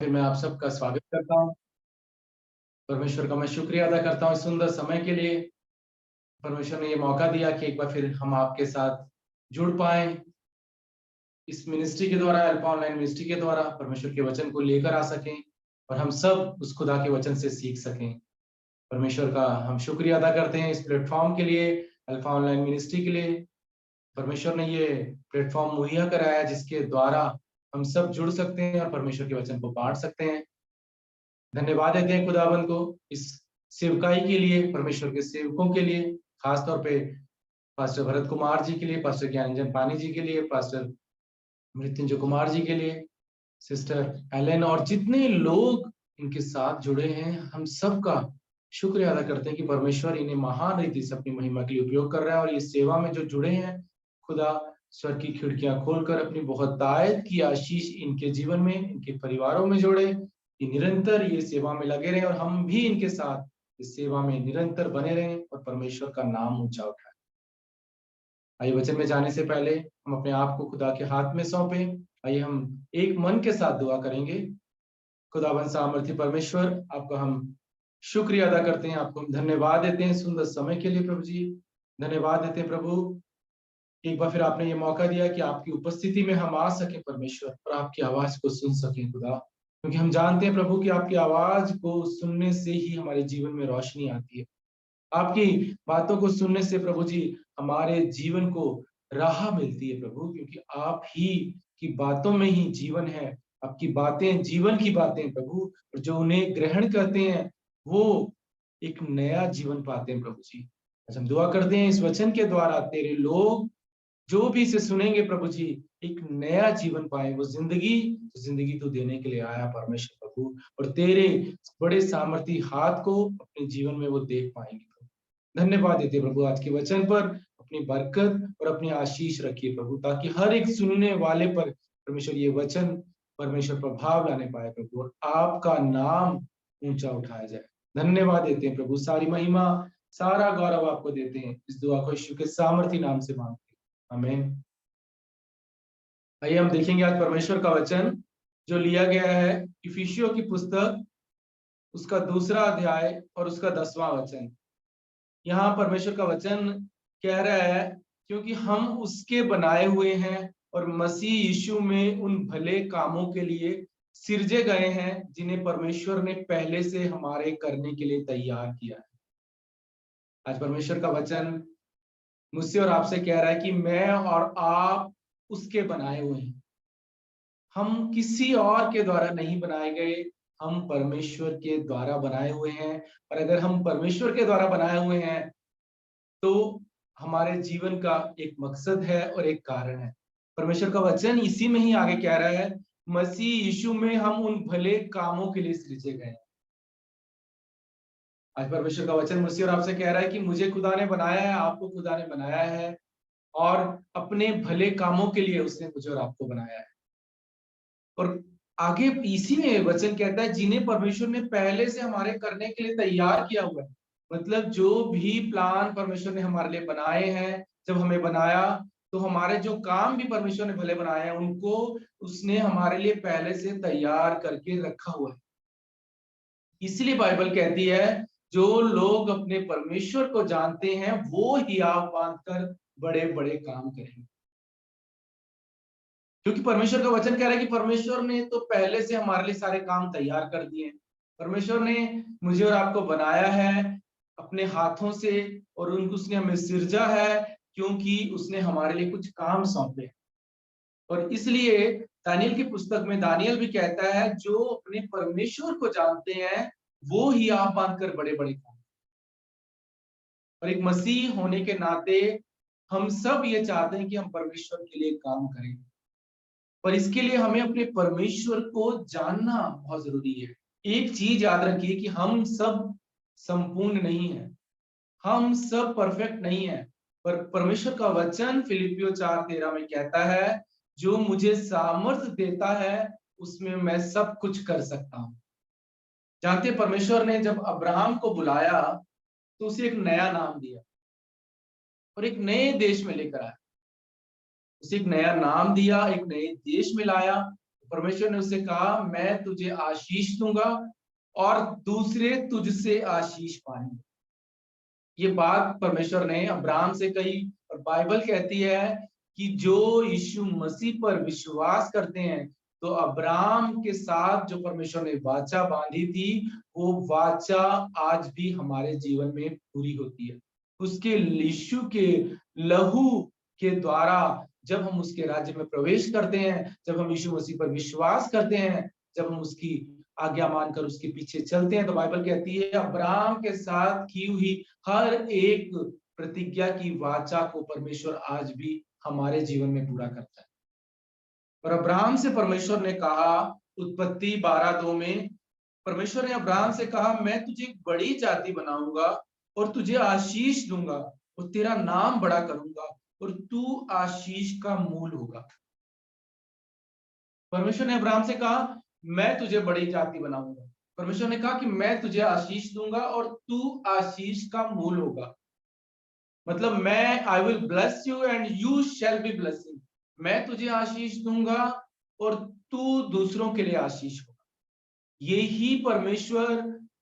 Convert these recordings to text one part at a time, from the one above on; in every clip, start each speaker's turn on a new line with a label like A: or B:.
A: फिर मैं आप सबका स्वागत करता हूँ। परमेश्वर का मैं शुक्रिया अदा करता हूँ इस सुंदर समय के लिए। परमेश्वर ने ये मौका दिया कि एक बार फिर हम आपके साथ जुड़ पाए इस मिनिस्ट्री के द्वारा, अल्फा ऑनलाइन मिनिस्ट्री के द्वारा परमेश्वर के वचन को लेकर आ सकें और हम सब उस खुदा के वचन से सीख सकें। परमेश्वर का हम शुक्रिया अदा करते हैं इस प्लेटफॉर्म के लिए, अल्फा ऑनलाइन मिनिस्ट्री के लिए। परमेश्वर ने ये प्लेटफॉर्म मुहैया कराया है जिसके द्वारा हम सब जुड़ सकते हैं और परमेश्वर के वचन को बांट सकते हैं। धन्यवाद देते हैं खुदाबंद को इस सेवकाई के लिए, परमेश्वर के सेवकों के लिए, खासतौर पे पास्टर भरत कुमार जी के लिए, पास्टर ज्ञानंजन पानी जी के लिए, पास्टर मृत्युंजय कुमार जी के लिए, सिस्टर एलेन और जितने लोग इनके साथ जुड़े हैं, हम सबका शुक्रिया अदा करते हैं कि परमेश्वर इन्हें महान रीति से अपनी महिमा के लिए उपयोग कर रहा है। और इस सेवा में जो जुड़े हैं, खुदा स्वर्ग की खिड़कियां खोलकर अपनी बहुतायत की आशीष इनके जीवन में, इनके परिवारों में जोड़े, कि निरंतर ये सेवा में लगे रहें और हम भी इनके साथ इस सेवा में निरंतर बने रहें और परमेश्वर का नाम ऊंचा उठाएं। आइए वचन में जाने से पहले हम अपने आप को खुदा के हाथ में सौंपे। आइए हम एक मन के साथ दुआ करेंगे। खुदावन सामर्थी परमेश्वर, आपका हम शुक्रिया अदा करते हैं, आपको हम धन्यवाद देते हैं सुंदर समय के लिए प्रभु जी। धन्यवाद देते हैं प्रभु, एक बार फिर आपने ये मौका दिया कि आपकी उपस्थिति में हम आ सके परमेश्वर और आपकी आवाज को सुन सकें खुदा, क्योंकि हम जानते हैं प्रभु कि आपकी आवाज को सुनने से ही हमारे जीवन में रोशनी आती है। आपकी बातों को सुनने से प्रभु जी हमारे जीवन को राह मिलती है प्रभु, क्योंकि आप ही की बातों में ही जीवन है। आपकी बातें जीवन की बातें प्रभु, और जो उन्हें ग्रहण करते हैं वो एक नया जीवन पाते हैं प्रभु जी। आज हम दुआ करते हैं इस वचन के द्वारा तेरे लोग जो भी इसे सुनेंगे प्रभु जी, एक नया जीवन पाए, वो जिंदगी तो देने के लिए आया परमेश्वर प्रभु, और तेरे बड़े सामर्थी हाथ को अपने जीवन में वो देख पाएंगे प्रभु। धन्यवाद देते प्रभु आज के वचन पर, अपनी बरकत और अपनी आशीष रखिए प्रभु, ताकि हर एक सुनने वाले पर परमेश्वर ये वचन परमेश्वर प्रभाव लाने पाए प्रभु, और आपका नाम ऊंचा उठाया जाए। धन्यवाद देते हैं प्रभु, सारी महिमा सारा गौरव आपको देते हैं। इस दुआ को यीशु के सामर्थी नाम से मांगते हैं, आमीन। आइए हम देखेंगे आज परमेश्वर का वचन जो लिया गया है इफिसियों की पुस्तक, उसका 2 अध्याय और उसका 10वां वचन। यहाँ परमेश्वर का वचन कह रहा है, क्योंकि हम उसके बनाए हुए हैं और मसीह यीशु में उन भले कामों के लिए सिरजे गए हैं जिन्हें परमेश्वर ने पहले से हमारे करने के लिए तैयार किया है। आज परमेश्वर का वचन मुझसे और आपसे कह रहा है कि मैं और आप उसके बनाए हुए हैं। हम किसी और के द्वारा नहीं बनाए गए, हम परमेश्वर के द्वारा बनाए हुए हैं। और अगर हम परमेश्वर के द्वारा बनाए हुए हैं तो हमारे जीवन का एक मकसद है और एक कारण है। परमेश्वर का वचन इसी में ही आगे कह रहा है, मसीह यीशु में हम उन भले कामों के लिए सृजे गए। आज परमेश्वर का वचन मुझसे और आपसे कह रहा है कि मुझे खुदा ने बनाया है, आपको खुदा ने बनाया है, और अपने भले कामों के लिए उसने मुझे और आपको बनाया है। और आगे इसी में वचन कहता है, जिन्हें परमेश्वर ने पहले से हमारे करने के लिए तैयार किया हुआ है। मतलब जो भी प्लान परमेश्वर ने हमारे लिए बनाए हैं, जब हमें बनाया तो हमारे जो काम भी परमेश्वर ने भले बनाए हैं उनको उसने हमारे लिए पहले से तैयार करके रखा हुआ है। इसलिए बाइबल कहती है, जो लोग अपने परमेश्वर को जानते हैं वो ही आप बांधकर बड़े बड़े काम करेंगे। क्योंकि परमेश्वर का वचन कह रहा है कि परमेश्वर ने तो पहले से हमारे लिए सारे काम तैयार कर दिए हैं। परमेश्वर ने मुझे और आपको बनाया है अपने हाथों से, और उनको उसने हमें सिरजा है क्योंकि उसने हमारे लिए कुछ काम सौंपे। और इसलिए दानियल की पुस्तक में दानियल भी कहता है, जो अपने परमेश्वर को जानते हैं वो ही आप बांधकर बड़े बड़े काम। और एक मसीह होने के नाते हम सब ये चाहते हैं कि हम परमेश्वर के लिए काम करें, पर इसके लिए हमें अपने परमेश्वर को जानना बहुत जरूरी है। एक चीज याद रखिए कि हम सब संपूर्ण नहीं है, हम सब परफेक्ट नहीं है, पर परमेश्वर का वचन फिलिपियो 4:13 में कहता है, जो मुझे सामर्थ देता है उसमें मैं सब कुछ कर सकता हूं। जानते परमेश्वर ने जब अब्राहम को बुलाया तो उसे एक नया नाम दिया और एक नए देश में लेकर आया। उसे एक नया नाम दिया, एक नए देश में लाया। परमेश्वर ने उससे कहा, मैं तुझे आशीष दूंगा और दूसरे तुझसे आशीष पाएंगे। ये बात परमेश्वर ने अब्राहम से कही, और बाइबल कहती है कि जो यीशु मसीह पर विश्वास करते हैं, तो अब्राहम के साथ जो परमेश्वर ने वाचा बांधी थी, वो वाचा आज भी हमारे जीवन में पूरी होती है। उसके यीशु के लहू के द्वारा जब हम उसके राज्य में प्रवेश करते हैं, जब हम यीशु मसीह पर विश्वास करते हैं, जब हम उसकी आज्ञा मानकर उसके पीछे चलते हैं, तो बाइबल कहती है अब्राहम के साथ की हुई हर एक प्रतिज्ञा की वाचा को परमेश्वर आज भी हमारे जीवन में पूरा करता है। और अब्राहम से परमेश्वर ने कहा, उत्पत्ति 12:2 में परमेश्वर ने अब्राहम से कहा, मैं तुझे एक बड़ी जाति बनाऊंगा और तुझे आशीष दूंगा और तेरा नाम बड़ा करूंगा और तू आशीष का मूल होगा। परमेश्वर ने अब्राहम से कहा, मैं तुझे बड़ी जाति बनाऊंगा। परमेश्वर ने कहा कि मैं तुझे आशीष दूंगा और तू आशीष का मूल होगा। मतलब मैं I will bless you and you shall be blessing. मैं तुझे आशीष दूंगा और तू दूसरों के लिए आशीष होगा। यही परमेश्वर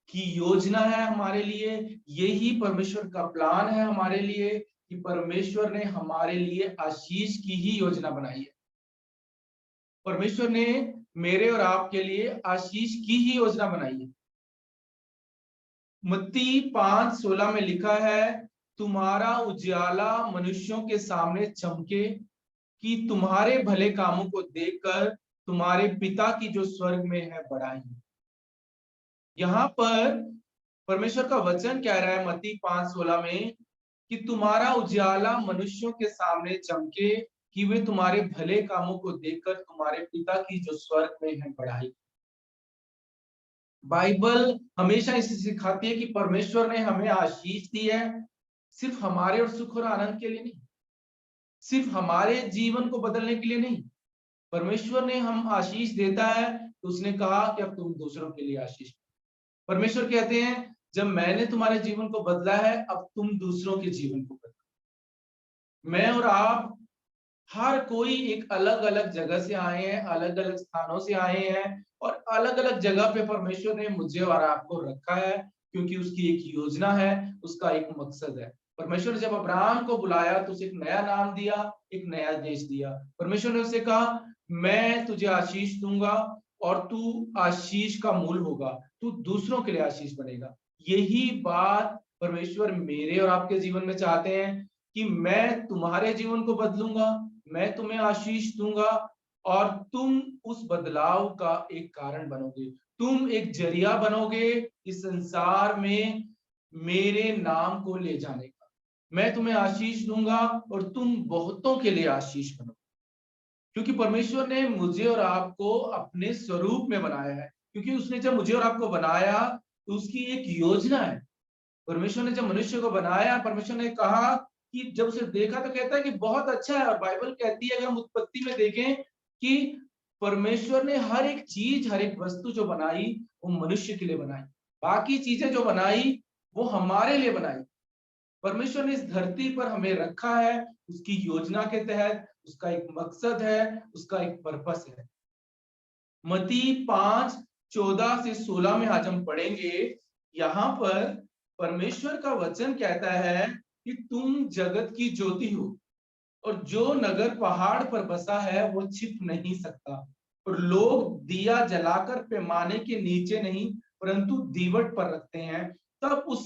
A: की योजना है हमारे लिए, यही परमेश्वर का प्लान है हमारे लिए कि परमेश्वर ने हमारे लिए आशीष की ही योजना बनाई है। परमेश्वर ने मेरे और आपके लिए आशीष की ही योजना बनाई है। मत्ती 5:16 में लिखा है, तुम्हारा उजियाला मनुष्यों के सामने चमके कि तुम्हारे भले कामों को देखकर तुम्हारे पिता की जो स्वर्ग में है बढ़ाई। यहाँ पर परमेश्वर का वचन कह रहा है मत्ती 5:16 में कि तुम्हारा उजियाला मनुष्यों के सामने चमके कि वे तुम्हारे भले कामों को देखकर तुम्हारे पिता की जो स्वर्ग में है बढ़ाई। बाइबल हमेशा इसे सिखाती है कि परमेश्वर ने हमें आशीष दी है, सिर्फ हमारे और सुख और आनंद के लिए नहीं, सिर्फ हमारे जीवन को बदलने के लिए नहीं। परमेश्वर ने हम आशीष देता है तो उसने कहा कि अब तुम दूसरों के लिए आशीष। परमेश्वर कहते हैं जब मैंने तुम्हारे जीवन को बदला है, अब तुम दूसरों के जीवन को बदलो। मैं और आप हर कोई एक अलग अलग जगह से आए हैं, अलग अलग स्थानों से आए हैं और अलग अलग जगह पे परमेश्वर ने मुझे और आपको रखा है, क्योंकि उसकी एक योजना है, उसका एक मकसद है। परमेश्वर ने जब अब्राहम को बुलाया तो उसे एक नया नाम दिया, एक नया देश दिया। परमेश्वर ने उसे कहा, मैं तुझे आशीष दूंगा और तू आशीष का मूल होगा, तू दूसरों के लिए आशीष बनेगा। यही बात परमेश्वर मेरे और आपके जीवन में चाहते हैं कि मैं तुम्हारे जीवन को बदलूंगा, मैं तुम्हें आशीष दूंगा और तुम उस बदलाव का एक कारण बनोगे, तुम एक जरिया बनोगे इस संसार में मेरे नाम को ले जाने का। मैं तुम्हें आशीष दूंगा और तुम बहुतों के लिए आशीष बनोगे, क्योंकि परमेश्वर ने मुझे और आपको अपने स्वरूप में बनाया है। क्योंकि उसने जब मुझे और आपको बनाया तो उसकी एक योजना है। परमेश्वर ने जब मनुष्य को बनाया, परमेश्वर ने कहा कि जब उसे देखा तो कहता है कि बहुत अच्छा है। और बाइबल कहती है, अगर हम उत्पत्ति में देखें, कि परमेश्वर ने हर एक चीज, हर एक वस्तु जो बनाई वो मनुष्य के लिए बनाई, बाकी चीजें जो बनाई वो हमारे लिए बनाई। परमेश्वर ने इस धरती पर हमें रखा है उसकी योजना के तहत, उसका एक मकसद है, उसका एक पर्पस है। मत्ती 5:14-16 में आज हम पढ़ेंगे। यहाँ पर परमेश्वर का वचन कहता है कि तुम जगत की ज्योति हो और जो नगर पहाड़ पर बसा है वो छिप नहीं सकता। और लोग दिया जलाकर पैमाने के नीचे नहीं परंतु दीवट पर रखते हैं, तब उस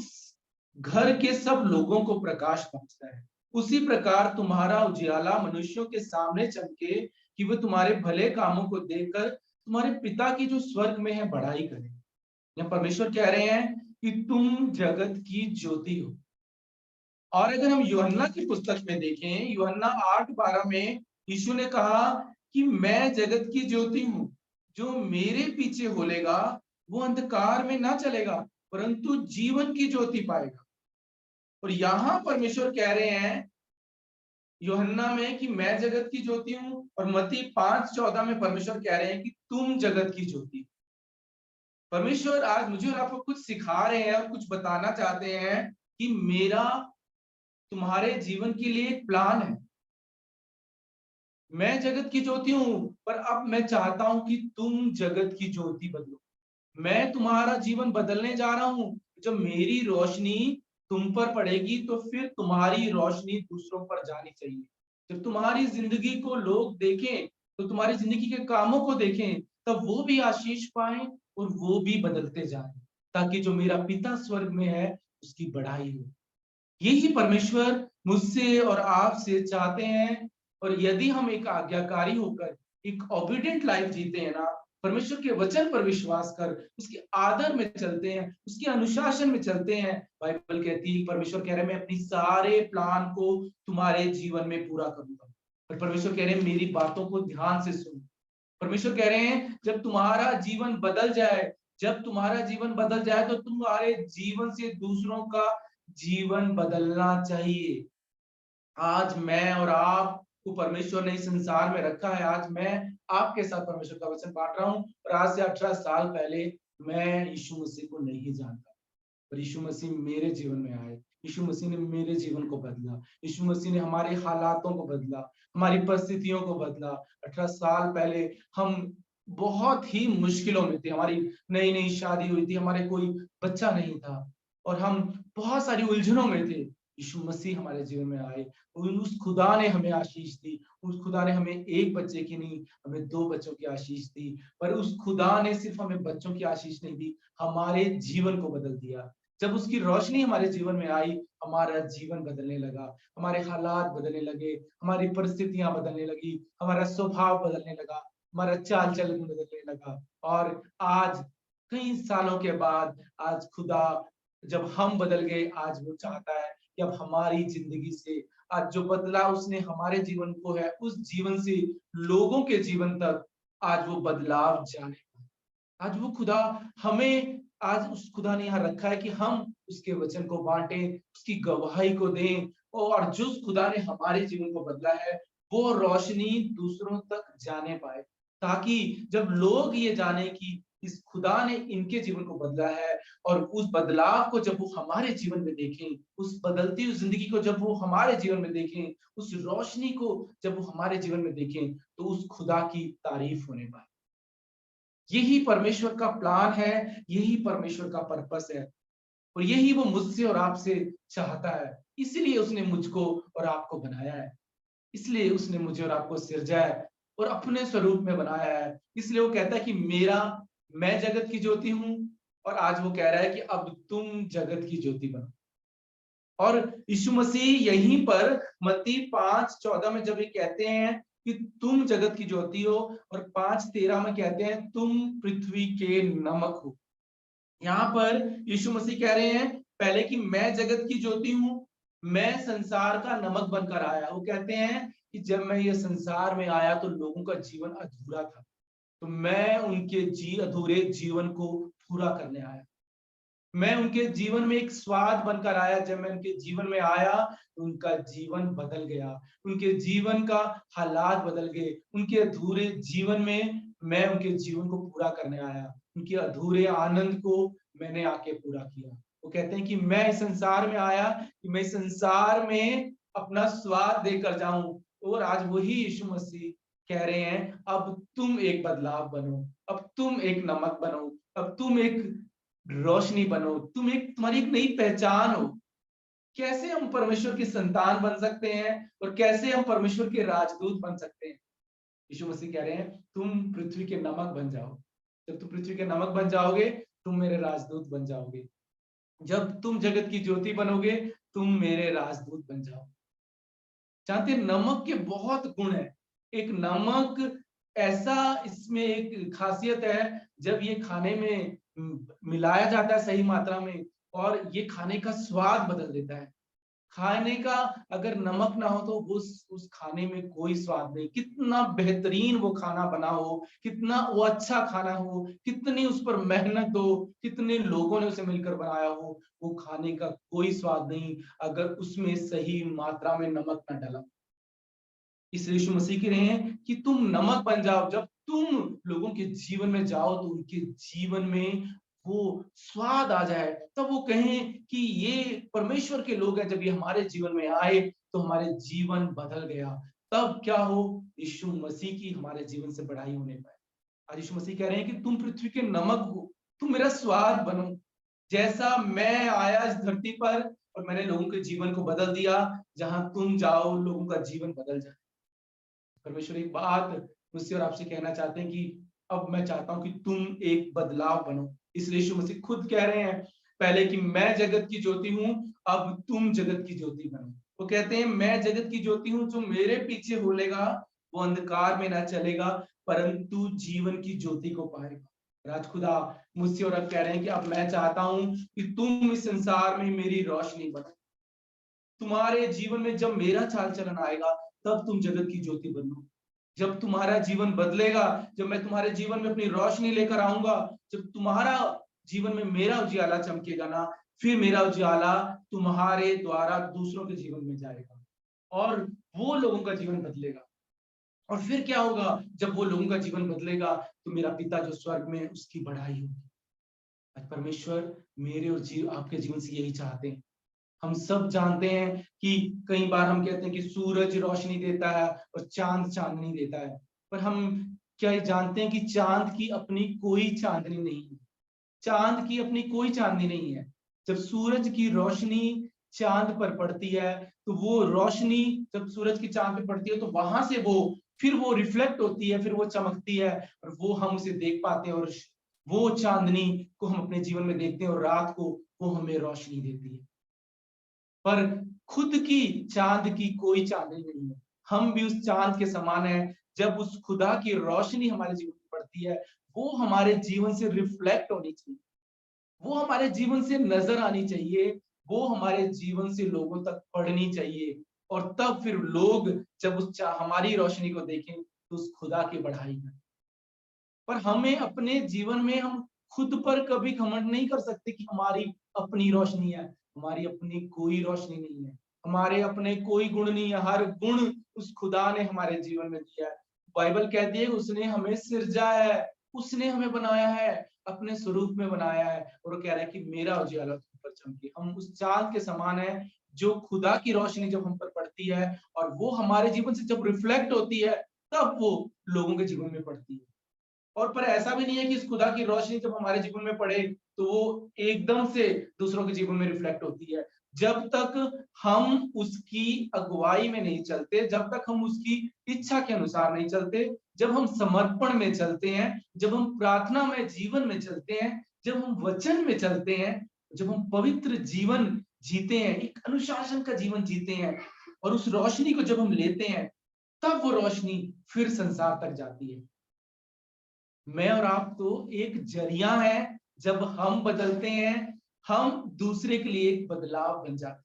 A: घर के सब लोगों को प्रकाश पहुंचता है। उसी प्रकार तुम्हारा उजियाला मनुष्यों के सामने चमके कि वे तुम्हारे भले कामों को देखकर तुम्हारे पिता की जो स्वर्ग में है बढ़ाई करें। या परमेश्वर कह रहे हैं कि तुम जगत की ज्योति हो। और अगर हम यूहन्ना की पुस्तक में देखें, यूहन्ना 8:12 में यीशु ने कहा कि मैं जगत की ज्योति हूं, जो मेरे पीछे होलेगा वो अंधकार में ना चलेगा परंतु जीवन की ज्योति पाएगा। और यहां परमेश्वर कह रहे हैं यूहन्ना में कि मैं जगत की ज्योति हूं, और मत्ती 5:14 में परमेश्वर कह रहे हैं कि तुम जगत की ज्योति। परमेश्वर आज मुझे और आपको कुछ सिखा रहे हैं और कुछ बताना चाहते हैं कि मेरा तुम्हारे जीवन के लिए एक प्लान है, मैं जगत की ज्योति हूँ, पर अब मैं चाहता हूँ कि तुम जगत की ज्योति बदलो। मैं तुम्हारा जीवन बदलने जा रहा हूँ। जब मेरी रोशनी तुम पर पड़ेगी तो फिर तुम्हारी रोशनी दूसरों पर जानी चाहिए। जब तुम्हारी जिंदगी को लोग देखें, तो तुम्हारी जिंदगी के कामों को देखें, तब वो भी आशीष पाएं और वो भी बदलते जाएं, ताकि जो मेरा पिता स्वर्ग में है उसकी बढ़ाई हो। यही परमेश्वर मुझसे और आपसे चाहते हैं। और यदि हम एक आज्ञाकारी होकर एक ओबीडिएंट लाइफ जीते हैं ना, परमेश्वर के वचन पर विश्वास कर उसके आदर में चलते हैं, उसके अनुशासन में चलते हैं, बाइबल कहती है, परमेश्वर कह रहे हैं मैं अपनी सारे प्लान को तुम्हारे जीवन में पूरा करूंगा। और परमेश्वर कह रहे हैं मेरी बातों को ध्यान से सुनो। परमेश्वर कह रहे हैं जब तुम्हारा जीवन बदल जाए, जब तुम्हारा जीवन बदल जाए तो तुम्हारे जीवन से दूसरों का जीवन बदलना चाहिए। आज मैं और आपको परमेश्वर ने इस संसार में रखा है। आज मैं आपके साथ परमेश्वर का वचन बांट रहा हूँ, और आज से 18 साल पहले मैं यीशु मसीह को नहीं जानता, पर यीशु मसीह मेरे जीवन में आए। यीशु मसीह ने मेरे जीवन को बदला। यीशु मसीह ने हमारे हालातों को बदला, हमारी परिस्थितियों को बदला। 18 साल पहले हम बहुत ही मुश्किलों में थे। हमारी नई-नई शादी हुई थी, हमारे कोई बच्चा नहीं था और हम बहुत सारी उलझनों में थे। यीशु मसीह हमारे जीवन में आए। उस खुदा ने हमें आशीष दी। उस खुदा ने हमें 1 बच्चे की नहीं, हमें 2 बच्चों की आशीष दी। पर उस खुदा ने सिर्फ हमें बच्चों की आशीष नहीं दी, हमारे जीवन को बदल दिया। जब उसकी रोशनी हमारे जीवन में आई, हमारा जीवन बदलने लगा, हमारे हालात बदलने लगे, हमारी परिस्थितियां बदलने लगी, हमारा स्वभाव बदलने लगा, हमारा चाल चलन बदलने लगा। और आज कई सालों के बाद आज खुदा, जब हम बदल गए, आज वो चाहता है कि अब हमारी जिंदगी से आज जो बदलाव उसने हमारे जीवन को है, उस जीवन से लोगों के जीवन तक आज वो बदलाव जाने। आज वो खुदा हमें, आज उस खुदा ने यहाँ रखा है कि हम उसके वचन को बांटें, उसकी गवाही को दें, और जो उस खुदा ने हमारे जीवन को बदला है वो रोशनी दूसरों तक जाने पाए, ताकि जब लोग ये जाने कि इस खुदा ने इनके जीवन को बदला है, और उस बदलाव को जब वो हमारे जीवन में देखें, उस बदलती हुई जिंदगी को जब वो हमारे जीवन में देखें, उस रोशनी को जब वो हमारे जीवन में देखें, तो उस खुदा की तारीफ होने पाए। यही परमेश्वर का प्लान है, यही परमेश्वर का पर्पस है, और यही वो मुझसे और आपसे चाहता है। इसलिए उसने मुझको और आपको बनाया है, इसलिए उसने मुझे और आपको सिरजा है और अपने स्वरूप में बनाया है। इसलिए वो कहता है कि मैं जगत की ज्योति हूँ, और आज वो कह रहा है कि अब तुम जगत की ज्योति बनो। और यीशु मसीह यहीं पर मत्ती 5:14 में जब ये कहते हैं कि तुम जगत की ज्योति हो, और 5:13 में कहते हैं तुम पृथ्वी के नमक हो। यहाँ पर यीशु मसीह कह रहे हैं पहले कि मैं जगत की ज्योति हूँ, मैं संसार का नमक बनकर आया। वो कहते हैं कि जब मैं ये संसार में आया तो लोगों का जीवन अधूरा था, तो मैं उनके अधूरे जीवन को पूरा करने आया। मैं उनके जीवन में एक स्वाद बनकर आया। जब मैं उनके जीवन में आया तो उनका जीवन बदल गया, उनके जीवन का हालात बदल गए। उनके अधूरे जीवन में मैं उनके जीवन को पूरा करने आया, उनके अधूरे आनंद को मैंने आके पूरा किया। वो कहते हैं कि मैं इस संसार में आया कि मैं इस संसार में अपना स्वाद देकर जाऊं। और आज वही यीशु मसीह कह रहे हैं अब तुम एक बदलाव बनो, अब तुम एक नमक बनो, अब तुम एक रोशनी बनो, तुम्हारी एक नई पहचान हो। कैसे हम परमेश्वर की संतान बन सकते हैं और कैसे हम परमेश्वर के राजदूत बन सकते हैं। यीशु मसीह कह रहे हैं तुम पृथ्वी के नमक बन जाओ। जब तुम पृथ्वी के नमक बन जाओगे, तुम मेरे राजदूत बन जाओगे। जब तुम जगत की ज्योति बनोगे, तुम मेरे राजदूत बन जाओ। जानते हैं नमक के बहुत गुण है। एक नमक ऐसा, इसमें एक खासियत है, जब ये खाने में मिलाया जाता है सही मात्रा में, और ये खाने का स्वाद बदल देता है। खाने का अगर नमक ना हो तो उस खाने में कोई स्वाद नहीं। कितना बेहतरीन वो खाना बना हो, कितना वो अच्छा खाना हो, कितनी उस पर मेहनत हो, कितने लोगों ने उसे मिलकर बनाया हो, वो खाने का कोई स्वाद नहीं अगर उसमें सही मात्रा में नमक ना डला। इसलिए यीशु मसीह कह रहे हैं कि तुम नमक बन जाओ। जब तुम लोगों के जीवन में जाओ तो उनके जीवन में वो स्वाद आ जाए, तब वो कहें कि ये परमेश्वर के लोग हैं। जब ये हमारे जीवन में आए तो हमारे जीवन बदल गया। तब क्या हो, यीशु मसीह की हमारे जीवन से बढ़ाई होने पाए। आज यीशु मसीह कह रहे हैं कि तुम पृथ्वी के नमक हो, तुम मेरा स्वाद बनो। जैसा मैं आया इस धरती पर और मैंने लोगों के जीवन को बदल दिया, जहां तुम जाओ लोगों का जीवन बदल जाए। परमेश्वर एक बात मुझसे और आपसे कहना चाहते हैं कि अब मैं चाहता हूं कि तुम एक बदलाव बनो। इसलिए यीशु मसीह खुद कह रहे हैं पहले कि मैं जगत की ज्योति हूं, अब तुम जगत की ज्योति बनो। वो कहते हैं मैं जगत की ज्योति हूं, जो मेरे पीछे होलेगा वो अंधकार में ना चलेगा परंतु जीवन की ज्योति को पाएगा। राज खुदा मुझसे और अब कह रहे हैं कि अब मैं चाहता हूं कि तुम इस संसार में मेरी रोशनी बनो। तुम्हारे जीवन में जब मेरा चाल चलन आएगा तब तुम जगत की ज्योति बनो। जब तुम्हारा जीवन बदलेगा, जब मैं तुम्हारे जीवन में अपनी रोशनी लेकर आऊंगा, जब तुम्हारा जीवन में मेरा उजियाला चमकेगा ना, फिर मेरा उजियाला तुम्हारे द्वारा दूसरों के जीवन में जाएगा और वो लोगों का जीवन बदलेगा। और फिर क्या होगा, जब वो लोगों का जीवन बदलेगा तो मेरा पिता जो स्वर्ग में है उसकी बढ़ाई होगी। आज परमेश्वर मेरे और आपके जीवन से यही चाहते हैं। हम सब जानते हैं कि कई बार हम कहते हैं कि सूरज रोशनी देता है और चांद चांदनी देता है, पर हम क्या ये जानते हैं कि चांद की अपनी कोई चांदनी नहीं है। चांद की अपनी कोई चांदनी नहीं है। जब सूरज की रोशनी चांद पर पड़ती है तो वो रोशनी जब सूरज की चांद पे पड़ती है तो वहां से वो फिर वो रिफ्लेक्ट होती है, फिर वो चमकती है और वो हम उसे देख पाते हैं और वो चांदनी को हम अपने जीवन में देखते हैं और रात को वो हमें रोशनी देती है। पर खुद की चांद की कोई चांदनी नहीं है। हम भी उस चांद के समान हैं। जब उस खुदा की रोशनी हमारे जीवन में पड़ती है, वो हमारे जीवन से रिफ्लेक्ट होनी चाहिए, वो हमारे जीवन से नजर आनी चाहिए, वो हमारे जीवन से लोगों तक पड़नी चाहिए और तब फिर लोग जब हमारी रोशनी को देखें तो उस खुदा की बढ़ाई करें। पर हमें अपने जीवन में हम खुद पर कभी घमंड नहीं कर सकते कि हमारी अपनी रोशनी है। हमारी अपनी कोई रोशनी नहीं है, हमारे अपने कोई गुण नहीं है। हर गुण उस खुदा ने हमारे जीवन में दिया है। बाइबल कहती है उसने हमें सिरजा है, उसने हमें बनाया है, अपने स्वरूप में बनाया है और वो कह रहा है कि मेरा उजियाला तुम पर चमके। हम उस चाँद के समान है, जो खुदा की रोशनी जब हम पर पड़ती है और वो हमारे जीवन से जब रिफ्लेक्ट होती है तब वो लोगों के जीवन में पड़ती है। और पर ऐसा भी नहीं है कि इस खुदा की रोशनी जब हमारे जीवन में पड़े तो वो एकदम से दूसरों के जीवन में रिफ्लेक्ट होती है। जब तक हम उसकी अगुवाई में नहीं चलते, जब तक हम उसकी इच्छा के अनुसार नहीं चलते, जब हम समर्पण में चलते हैं, जब हम प्रार्थना में जीवन में चलते हैं, जब हम वचन में चलते हैं, जब हम पवित्र जीवन जीते हैं, एक अनुशासन का जीवन जीते हैं और उस रोशनी को जब हम लेते हैं, तब वो रोशनी फिर संसार तक जाती है। मैं और आप तो एक जरिया है, जब हम बदलते हैं, हम दूसरे के लिए एक बदलाव बन जाते हैं।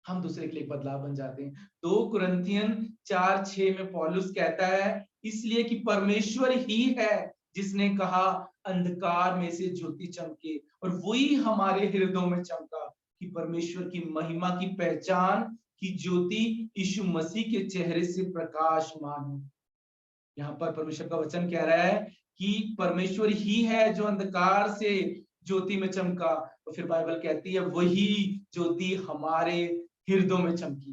A: हम दूसरे के लिए एक बदलाव बन जाते हैं। 2 कुरिन्थियन 4:6 में पौलुस कहता है, इसलिए कि परमेश्वर ही है जिसने कहा अंधकार में से ज्योति चमके और वही हमारे हृदयों में चमका कि परमेश्वर की महिमा की पहचान की ज्योति यीशु मसीह के चेहरे से प्रकाशमान हो। यहाँ पर परमेश्वर का वचन कह रहा है कि परमेश्वर ही है जो अंधकार से ज्योति में चमका। तो फिर बाइबल कहती है वही ज्योति हमारे हृदयों में चमकी।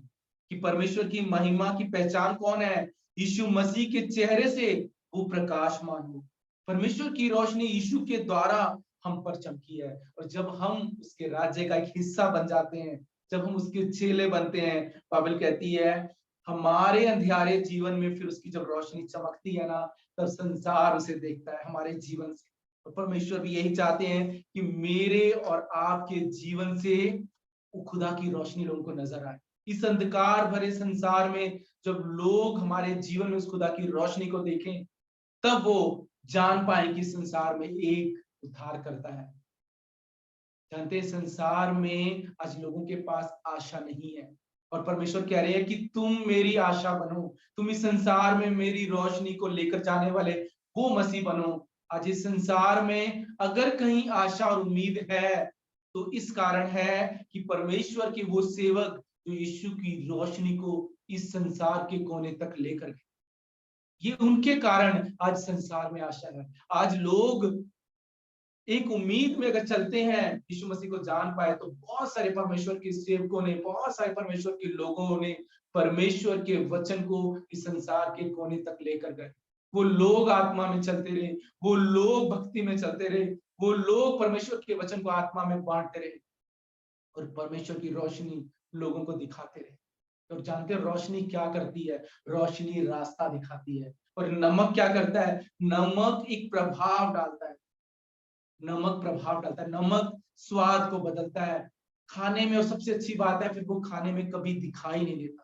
A: कि परमेश्वर की महिमा की पहचान कौन है? यीशु मसीह के चेहरे से वो प्रकाशमान हो। परमेश्वर की रोशनी यीशु के द्वारा हम पर चमकी है और जब हम उसके राज्य का एक हिस्सा बन जाते हैं, जब हम उसके चेले बनते हैं, बाइबल कहती है हमारे अंधियारे जीवन में फिर उसकी जब रोशनी चमकती है ना, तब संसार उसे देखता है हमारे जीवन से। और परमेश्वर भी यही चाहते हैं कि मेरे और आपके जीवन से वो खुदा की रोशनी लोगों को नजर आए। इस अंधकार भरे संसार में जब लोग हमारे जीवन में उस खुदा की रोशनी को देखें, तब वो जान पाए कि संसार में एक उद्धार करता है। जानते हैं संसार में आज लोगों के पास आशा नहीं है और परमेश्वर कह रहे हैं कि तुम मेरी आशा बनो, तुम इस संसार में मेरी रोशनी को लेकर जाने वाले वो मसीह बनो। आज इस संसार में अगर कहीं आशा और उम्मीद है तो इस कारण है कि परमेश्वर के वो सेवक जो यीशु की रोशनी को इस संसार के कोने तक लेकर गए, ये उनके कारण आज संसार में आशा है। आज लोग एक उम्मीद में अगर चलते हैं, यीशु मसीह को जान पाए, तो बहुत सारे परमेश्वर के सेवकों ने, बहुत सारे परमेश्वर के लोगों ने परमेश्वर के वचन को इस संसार के कोने तक लेकर गए। वो लोग आत्मा में चलते रहे, वो लोग भक्ति में चलते रहे, वो लोग परमेश्वर के वचन को आत्मा में बांटते रहे और परमेश्वर की रोशनी लोगों को दिखाते रहे। तो जानते हैं रोशनी क्या करती है? रोशनी रास्ता दिखाती है। और नमक क्या करता है? नमक एक प्रभाव डालता है। नमक प्रभाव डालता है, नमक स्वाद को बदलता है खाने में। और सबसे अच्छी बात है, फिर वो खाने में कभी दिखाई नहीं देता।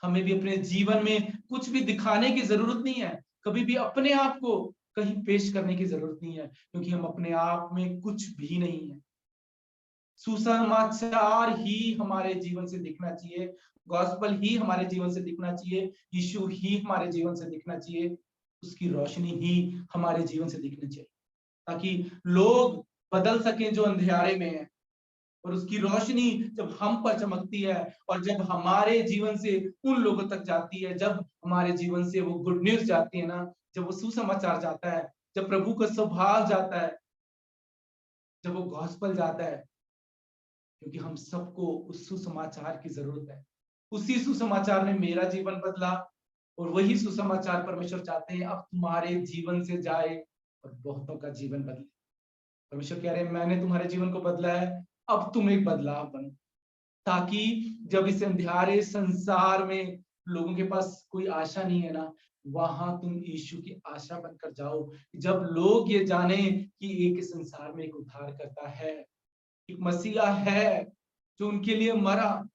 A: हमें भी अपने जीवन में कुछ भी दिखाने की जरूरत नहीं है, कभी भी अपने आप को कहीं पेश करने की जरूरत नहीं है, क्योंकि हम अपने आप में कुछ भी नहीं है। सुसमाचार ही हमारे जीवन से दिखना चाहिए, गॉस्पल ही हमारे जीवन से दिखना चाहिए, यीशु ही हमारे जीवन से दिखना चाहिए, उसकी रोशनी ही हमारे जीवन से दिखनी चाहिए, ताकि लोग बदल सकें जो अंधेरे में है। और उसकी रोशनी जब हम पर चमकती है और जब हमारे जीवन से उन लोगों तक जाती है, जब हमारे जीवन से वो गुड न्यूज जाती है ना, जब वो सुसमाचार जाता है, जब प्रभु का स्वभाव जाता है, जब वो गॉस्पल जाता है, क्योंकि हम सबको उस सुसमाचार की जरूरत है। उसी सुसमाचार ने मेरा जीवन बदला और वही सुसमाचार परमेश्वर चाहते हैं अब तुम्हारे जीवन से जाए और बहुतों का जीवन बदले। परमेश्वर कह रहे हैं मैंने तुम्हारे जीवन को बदला है, अब तुम एक बदलाव बनो, ताकि जब इस अंधियारे संसार में लोगों के पास कोई आशा नहीं है ना, वहां तुम यीशु की आशा बनकर जाओ। जब लोग ये जाने कि एक संसार में एक उद्धार करता है, एक मसीहा है जो उनके लिए मरा।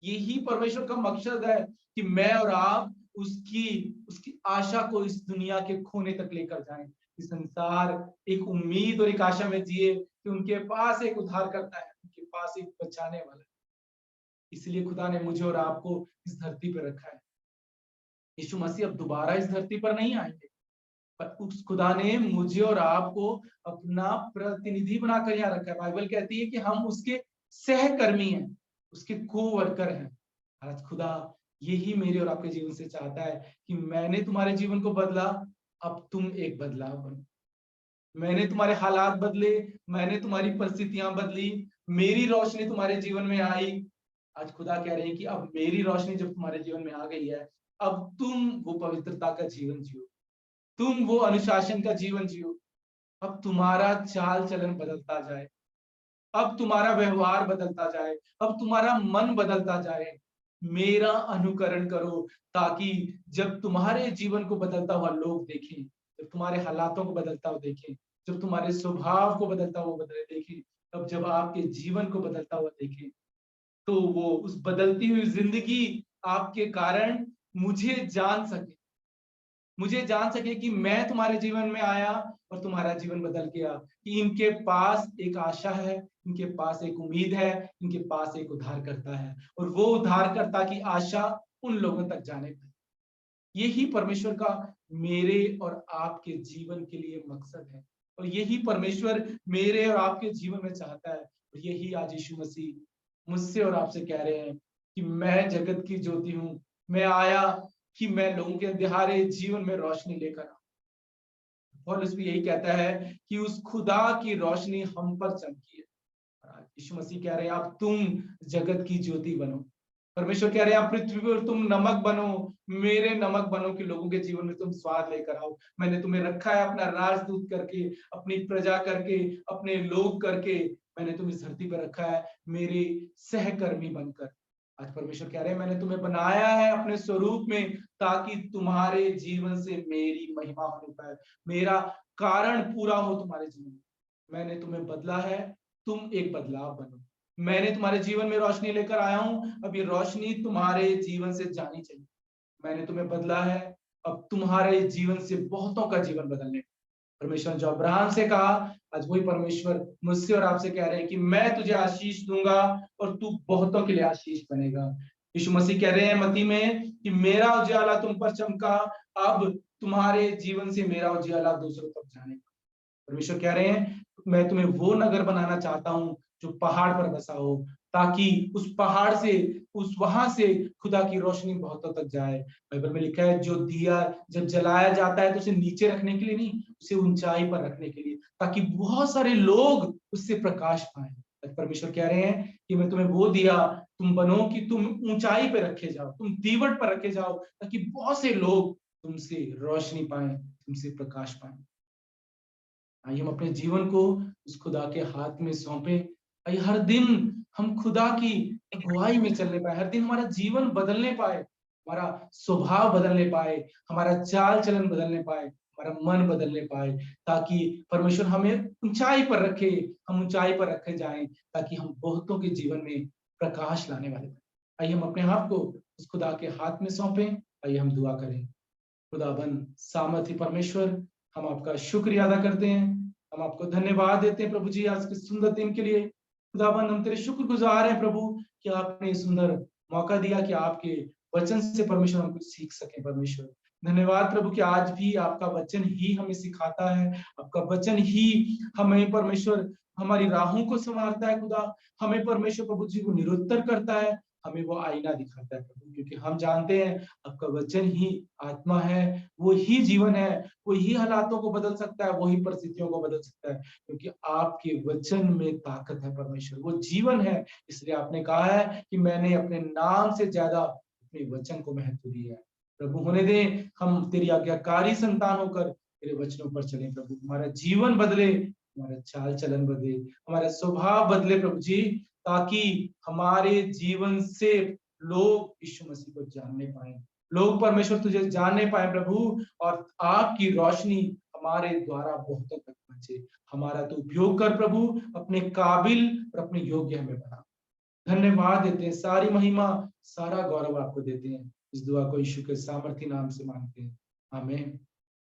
A: यही परमेश्वर का मकसद है कि मैं और आप उसकी उसकी आशा को इस दुनिया के कोने तक लेकर जाएं। इस संसार एक उम्मीद और एक आशा में जिए कि उनके पास एक उद्धार करता है, उनके पास एक बचाने वाला है। इसलिए खुदा ने मुझे और आपको इस धरती पर रखा है। यीशु मसीह अब दोबारा इस धरती पर नहीं आएंगे, पर उस खुदा ने मुझे और आपको अपना प्रतिनिधि बनाकर यहाँ रखा है। बाइबल कहती है कि हम उसके सहकर्मी हैं, उसके को वर्कर हैं। आज खुदा यही मेरे और आपके जीवन से चाहता है कि मैंने तुम्हारे जीवन को बदला, अब तुम एक बदलाव बनो। मैंने तुम्हारे हालात बदले, मैंने तुम्हारी परिस्थितियां बदली, मेरी रोशनी तुम्हारे जीवन में आई। आज खुदा कह रहे हैं कि अब मेरी रोशनी जब तुम्हारे जीवन में आ गई है, अब तुम वो पवित्रता का जीवन जियो, तुम वो अनुशासन का जीवन जियो। अब तुम्हारा चाल चलन बदलता जाए, अब तुम्हारा व्यवहार बदलता जाए, अब तुम्हारा मन बदलता जाए। मेरा अनुकरण करो, ताकि जब तुम्हारे जीवन को बदलता हुआ लोग देखें, जब तुम्हारे हालातों को बदलता हुआ देखें, जब तुम्हारे स्वभाव को बदलता हुआ देखें, तब जब आपके जीवन को बदलता हुआ देखें, तो वो उस बदलती हुई जिंदगी आपके कारण मुझे जान सके, मुझे जान सके कि मैं तुम्हारे जीवन में आया और तुम्हारा जीवन बदल गया, कि इनके पास एक आशा है, इनके पास एक उम्मीद है, इनके पास एक उद्धारकर्ता है, और वो उद्धारकर्ता की आशा उन लोगों तक जाने पाए। यही परमेश्वर का मेरे और आपके जीवन के लिए मकसद है, और यही परमेश्वर मेरे और आपके जीवन में चाहता है। और यही आज यीशु मसीह मुझसे और आपसे कह रहे हैं कि मैं जगत की ज्योति हूं, मैं आया कि मैं लोगों के अंधेरे जीवन में रोशनी लेकर आऊं। पौलुस भी यही कहता है कि उस खुदा की रोशनी हम पर चमकी है। यीशु मसीह कह रहे हैं आप तुम जगत की ज्योति बनो। परमेश्वर कह रहे हैं आप पृथ्वी पर तुम नमक बनो, मेरे नमक बनो, कि लोगों के जीवन में तुम स्वाद लेकर आओ। मैंने तुम्हें रखा है अपना राजदूत करके, अपनी प्रजा करके, अपने लोग करके। मैंने तुम्हें इस धरती पर रखा है मेरे सहकर्मी बनकर। आज परमेश्वर कह रहे हैं मैंने तुम्हें बनाया है अपने स्वरूप में, ताकि तुम्हारे जीवन से मेरी महिमा हो पाए, मेरा कारण पूरा हो तुम्हारे जीवन में। मैंने तुम्हें बदला है, तुम एक बदलाव बनो। मैंने तुम्हारे जीवन में रोशनी लेकर आया हूं, अब ये रोशनी तुम्हारे जीवन से जानी चाहिए। मैंने तुम्हें बदला है, अब तुम्हारे जीवन से बहुतों का जीवन बदलने। परमेश्वर जो अब्राहम से कहा, आज वही परमेश्वर मुझसे और आपसे कह रहे हैं कि मैं तुझे आशीष दूंगा और तू बहुतों के लिए आशीष बनेगा। यीशु मसीह कह रहे हैं मत्ती में कि मेरा उजाला तुम पर चमका, अब तुम्हारे जीवन से मेरा उजाला दूसरों तक जाने। परमेश्वर कह रहे हैं मैं तुम्हें वो नगर बनाना चाहता हूँ जो पहाड़ पर बसा हो, ताकि उस पहाड़ से, उस वहां से खुदा की रोशनी बहुतों तक जाए। बाइबल में लिखा है जो दिया जब जलाया जाता है तो उसे नीचे रखने के लिए नहीं, उसे ऊंचाई पर रखने के लिए, ताकि बहुत सारे लोग उससे प्रकाश पाएं। परमेश्वर कह रहे हैं कि मैं तुम्हें वो दिया तुम बनो कि तुम ऊंचाई पे रखे जाओ, तुम दीवट पर रखे जाओ, ताकि बहुत से लोग तुमसे रोशनी पाएं, तुमसे प्रकाश पाएं। आइए हम अपने जीवन को उस खुदा के हाथ में सौंपे। आइए हर दिन हम खुदा की अगुवाई में चलने पाए, हर दिन हमारा जीवन बदलने पाए, हमारा स्वभाव बदलने पाए, हमारा चाल चलन बदलने पाए, हमारा मन बदलने पाए, ताकि परमेश्वर हमें ऊंचाई पर रखे, हम ऊंचाई पर रखे जाएं, ताकि हम बहुतों के जीवन में प्रकाश लाने वाले बने। आइए हम अपने आप को उस खुदा के हाथ में सौंपे। आइए हम दुआ करें। खुदाबंद सामर्थी परमेश्वर, हम आपका शुक्रिया अदा करते हैं, हम आपको धन्यवाद देते हैं प्रभु जी आज के सुंदर दिन के लिए। खुदाबंद हम तेरे शुक्रगुजार हैं प्रभु कि आपने सुंदर मौका दिया कि आपके वचन से परमेश्वर हम कुछ सीख सके। परमेश्वर धन्यवाद प्रभु कि आज भी आपका वचन ही हमें सिखाता है, आपका वचन ही हमें परमेश्वर हमारी राहों को संवारता है। खुदा हमें परमेश्वर प्रभु जी को निरुत्तर करता है, हमें वो आईना दिखाता है प्रभु, क्योंकि हम जानते हैं आपका वचन ही आत्मा है, वो ही जीवन है, वो ही हालातों को बदल सकता है, वो ही परिस्थितियों को बदल सकता है, क्योंकि आपके वचन में ताकत है परमेश्वर, वो जीवन है। इसलिए आपने कहा है कि मैंने अपने नाम से ज्यादा अपने वचन को महत्व दिया है। प्रभु होने दे हम तेरी आज्ञाकारी संतान होकर तेरे वचनों पर चले प्रभु, हमारा जीवन बदले, हमारा चाल चलन बदले, हमारा स्वभाव बदले प्रभु जी, ताकि हमारे जीवन से लोग यीशु मसीह को जानने पाए, लोग परमेश्वर तुझे जानने पाए प्रभु, और आपकी रोशनी हमारे द्वारा बहुतों तक पहुंचे। हमारा तो उपयोग कर प्रभु, अपने काबिल और अपने योग्य हमें बना। धन्यवाद देते हैं, सारी महिमा सारा गौरव आपको देते हैं। इस दुआ को यीशु के सामर्थी नाम से मांगते हैं, आमीन।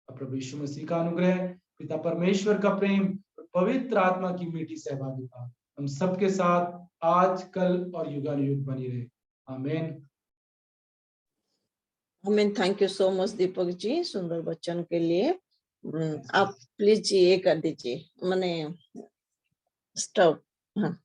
A: प्रभु यीशु मसीह का अनुग्रह, पिता परमेश्वर का प्रेम, पवित्र आत्मा की मीठी सहभागिता हम सबके साथ आज कल और युगानुयुग बनी रहे, आमीन।
B: आमीन। Thank you so much Deepak ji सुंदर वचन के लिए। आप प्लीज ये कर दीजिए, मैंने स्टॉप। हाँ